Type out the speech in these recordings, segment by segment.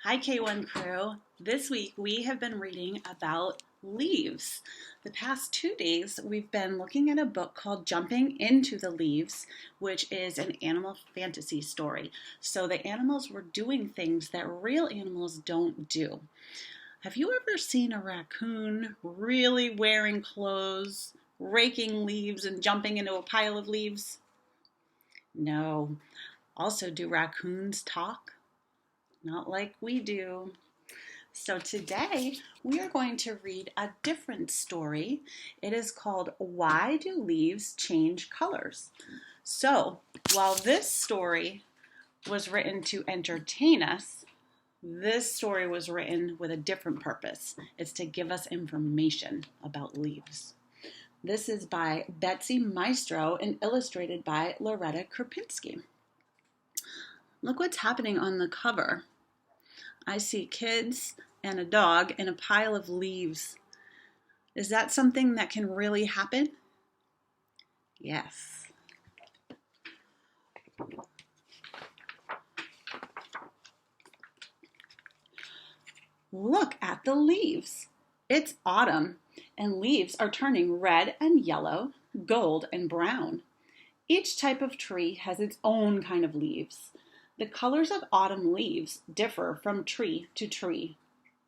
Hi K1 crew. This week we have been reading about leaves. The past 2 days we've been looking at a book called Jumping into the Leaves, which is an animal fantasy story. So the animals were doing things that real animals don't do. Have you ever seen a raccoon really wearing clothes, raking leaves and jumping into a pile of leaves? No. Also, do raccoons talk? Not like we do. So today we are going to read a different story. It is called Why Do Leaves Change Colors? So while this story was written to entertain us, this story was written with a different purpose. It's to give us information about leaves. This is by Betsy Maestro and illustrated by Loretta Krupinski. Look what's happening on the cover. I see kids and a dog in a pile of leaves. Is that something that can really happen? Yes. Look at the leaves. It's autumn, and leaves are turning red and yellow, gold and brown. Each type of tree has its own kind of leaves. The colors of autumn leaves differ from tree to tree.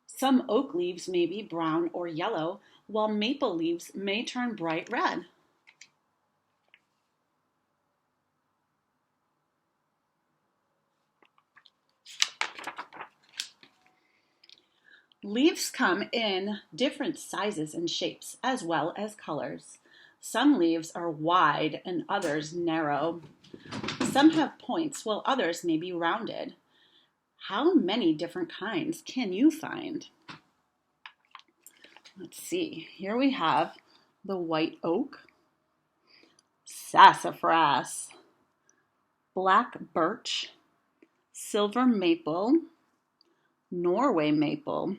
Some oak leaves may be brown or yellow, while maple leaves may turn bright red. Leaves come in different sizes and shapes, as well as colors. Some leaves are wide and others narrow. Some have points, while others may be rounded. How many different kinds can you find? Let's see. Here we have the white oak, sassafras, black birch, silver maple, Norway maple,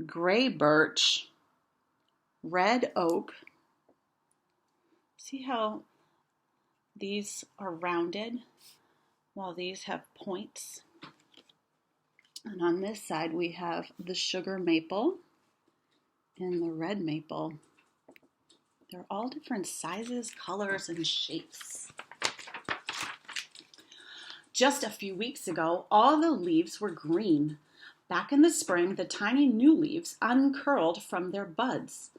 gray birch, red oak. See how these are rounded while these have points? And on this side we have the sugar maple and the red maple. They're all different sizes, colors, and shapes. Just a few weeks ago, all the leaves were green. Back in the spring, the tiny new leaves uncurled from their buds.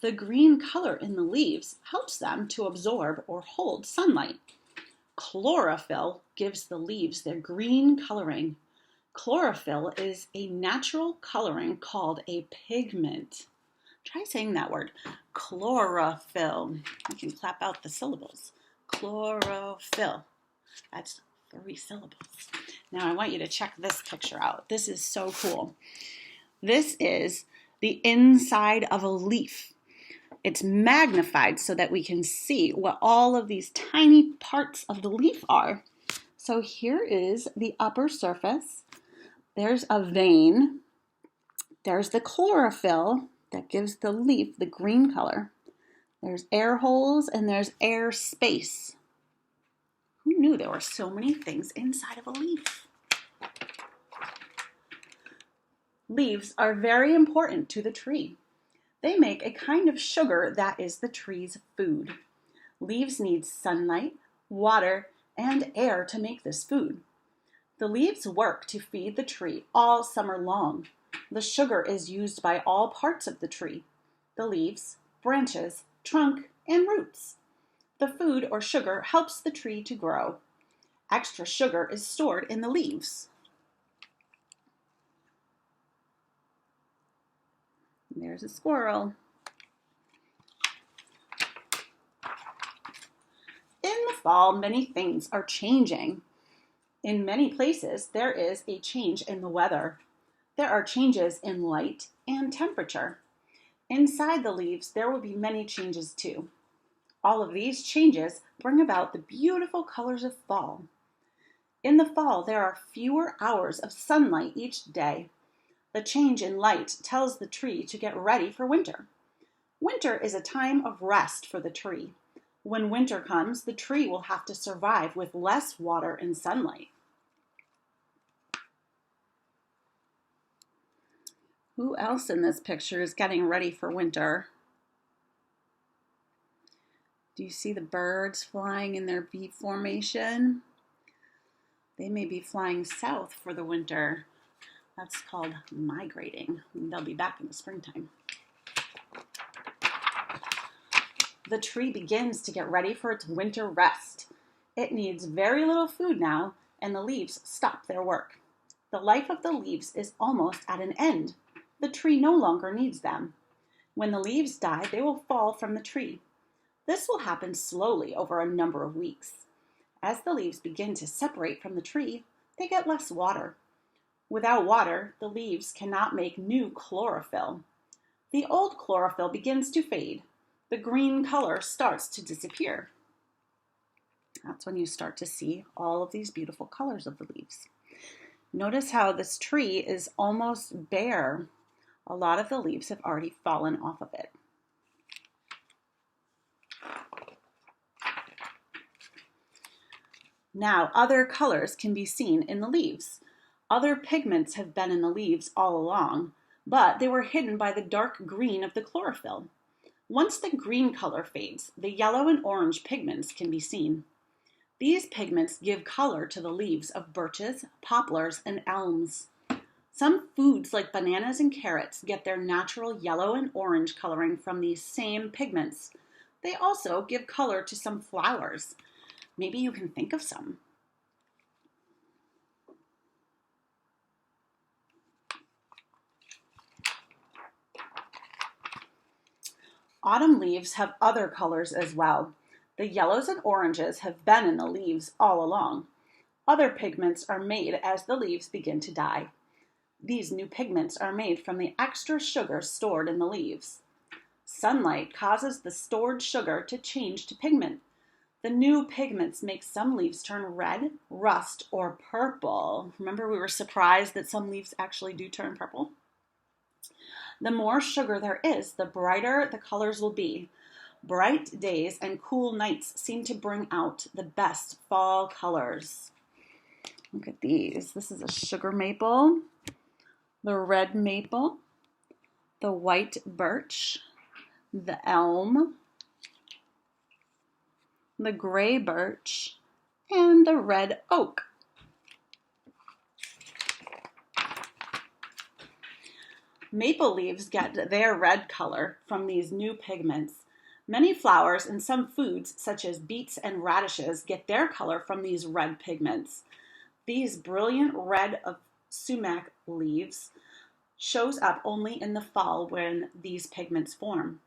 The green color in the leaves helps them to absorb or hold sunlight. Chlorophyll gives the leaves their green coloring. Chlorophyll is a natural coloring called a pigment. Try saying that word, chlorophyll. I can clap out the syllables. Chlorophyll. That's 3 syllables. Now I want you to check this picture out. This is so cool. This is the inside of a leaf. It's magnified so that we can see what all of these tiny parts of the leaf are. So here is the upper surface. There's a vein. There's the chlorophyll that gives the leaf the green color. There's air holes and there's air space. Who knew there were so many things inside of a leaf? Leaves are very important to the tree. They make a kind of sugar that is the tree's food. Leaves need sunlight, water, and air to make this food. The leaves work to feed the tree all summer long. The sugar is used by all parts of the tree: the leaves, branches, trunk, and roots. The food or sugar helps the tree to grow. Extra sugar is stored in the leaves. And there's a squirrel. In the fall, many things are changing. In many places, there is a change in the weather. There are changes in light and temperature. Inside the leaves, there will be many changes too. All of these changes bring about the beautiful colors of fall. In the fall, there are fewer hours of sunlight each day. The change in light tells the tree to get ready for winter. Winter is a time of rest for the tree. When winter comes, the tree will have to survive with less water and sunlight. Who else in this picture is getting ready for winter? Do you see the birds flying in their V formation? They may be flying south for the winter. That's called migrating. They'll be back in the springtime. The tree begins to get ready for its winter rest. It needs very little food now, and the leaves stop their work. The life of the leaves is almost at an end. The tree no longer needs them. When the leaves die, they will fall from the tree. This will happen slowly over a number of weeks. As the leaves begin to separate from the tree, they get less water. Without water, the leaves cannot make new chlorophyll. The old chlorophyll begins to fade. The green color starts to disappear. That's when you start to see all of these beautiful colors of the leaves. Notice how this tree is almost bare. A lot of the leaves have already fallen off of it. Now, other colors can be seen in the leaves. Other pigments have been in the leaves all along, but they were hidden by the dark green of the chlorophyll. Once the green color fades, the yellow and orange pigments can be seen. These pigments give color to the leaves of birches, poplars, and elms. Some foods like bananas and carrots get their natural yellow and orange coloring from these same pigments. They also give color to some flowers. Maybe you can think of some. Autumn leaves have other colors as well. The yellows and oranges have been in the leaves all along. Other pigments are made as the leaves begin to die. These new pigments are made from the extra sugar stored in the leaves. Sunlight causes the stored sugar to change to pigment. The new pigments make some leaves turn red, rust, or purple. Remember, we were surprised that some leaves actually do turn purple? The more sugar there is, the brighter the colors will be. Bright days and cool nights seem to bring out the best fall colors. Look at these. This is a sugar maple, the red maple, the white birch, the elm, the gray birch, and the red oak. Maple leaves get their red color from these new pigments. Many flowers and some foods, such as beets and radishes, get their color from these red pigments. These brilliant red of sumac leaves shows up only in the fall when these pigments form.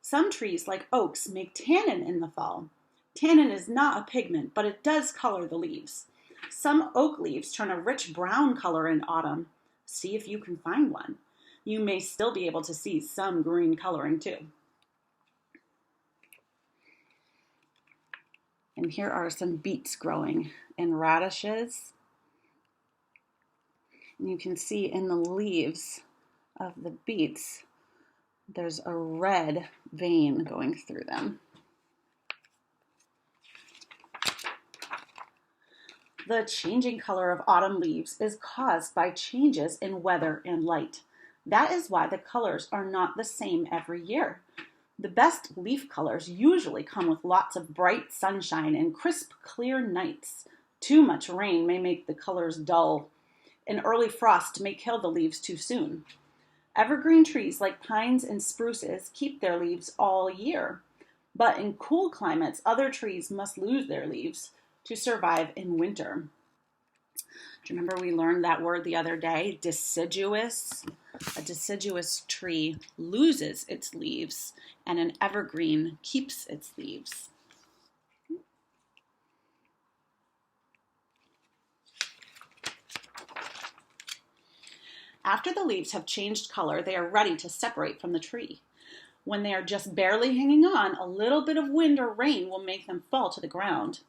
Some trees, like oaks, make tannin in the fall. Tannin is not a pigment, but it does color the leaves. Some oak leaves turn a rich brown color in autumn. See if you can find one. You may still be able to see some green coloring too. And here are some beets growing and radishes. And you can see in the leaves of the beets, there's a red vein going through them. The changing color of autumn leaves is caused by changes in weather and light. That is why the colors are not the same every year. The best leaf colors usually come with lots of bright sunshine and crisp, clear nights. Too much rain may make the colors dull. An early frost may kill the leaves too soon. Evergreen trees like pines and spruces keep their leaves all year. But in cool climates, other trees must lose their leaves to survive in winter. Do you remember we learned that word the other day? Deciduous. A deciduous tree loses its leaves, and an evergreen keeps its leaves. After the leaves have changed color, they are ready to separate from the tree. When they are just barely hanging on, a little bit of wind or rain will make them fall to the ground.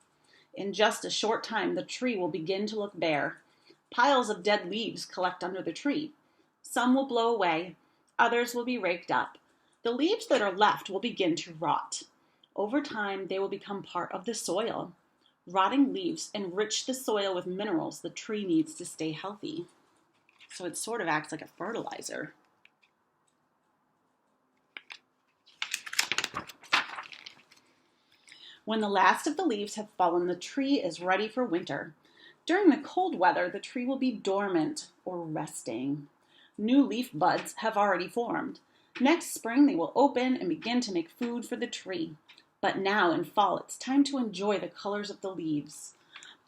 In just a short time, the tree will begin to look bare. Piles of dead leaves collect under the tree. Some will blow away, others will be raked up. The leaves that are left will begin to rot. Over time, they will become part of the soil. Rotting leaves enrich the soil with minerals the tree needs to stay healthy. So it sort of acts like a fertilizer. When the last of the leaves have fallen, the tree is ready for winter. During the cold weather, the tree will be dormant or resting. New leaf buds have already formed. Next spring, they will open and begin to make food for the tree. But now in fall, it's time to enjoy the colors of the leaves.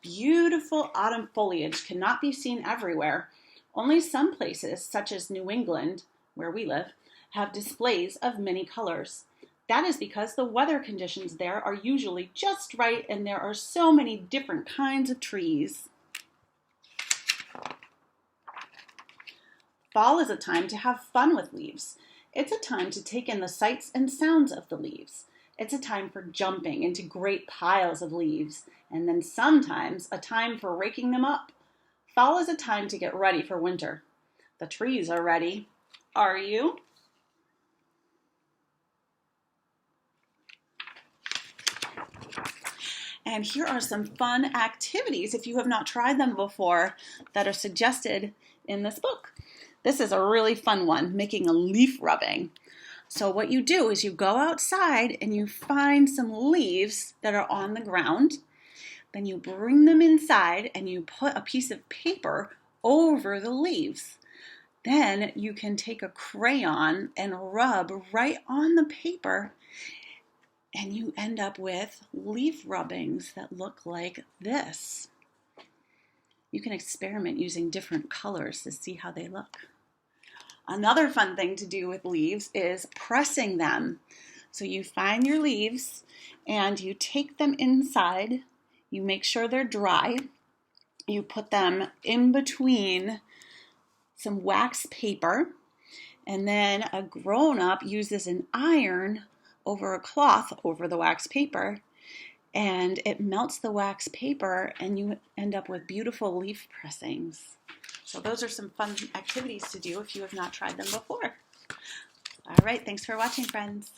Beautiful autumn foliage cannot be seen everywhere. Only some places, such as New England, where we live, have displays of many colors. That is because the weather conditions there are usually just right and there are so many different kinds of trees. Fall is a time to have fun with leaves. It's a time to take in the sights and sounds of the leaves. It's a time for jumping into great piles of leaves, and then sometimes a time for raking them up. Fall is a time to get ready for winter. The trees are ready. Are you? And here are some fun activities, if you have not tried them before, that are suggested in this book. This is a really fun one, making a leaf rubbing. So what you do is you go outside and you find some leaves that are on the ground. Then you bring them inside and you put a piece of paper over the leaves. Then you can take a crayon and rub right on the paper, and you end up with leaf rubbings that look like this. You can experiment using different colors to see how they look. Another fun thing to do with leaves is pressing them. So you find your leaves and you take them inside. You make sure they're dry. You put them in between some wax paper, and then a grown-up uses an iron over a cloth over the wax paper, and it melts the wax paper and you end up with beautiful leaf pressings. So those are some fun activities to do if you have not tried them before. All right, thanks for watching, friends.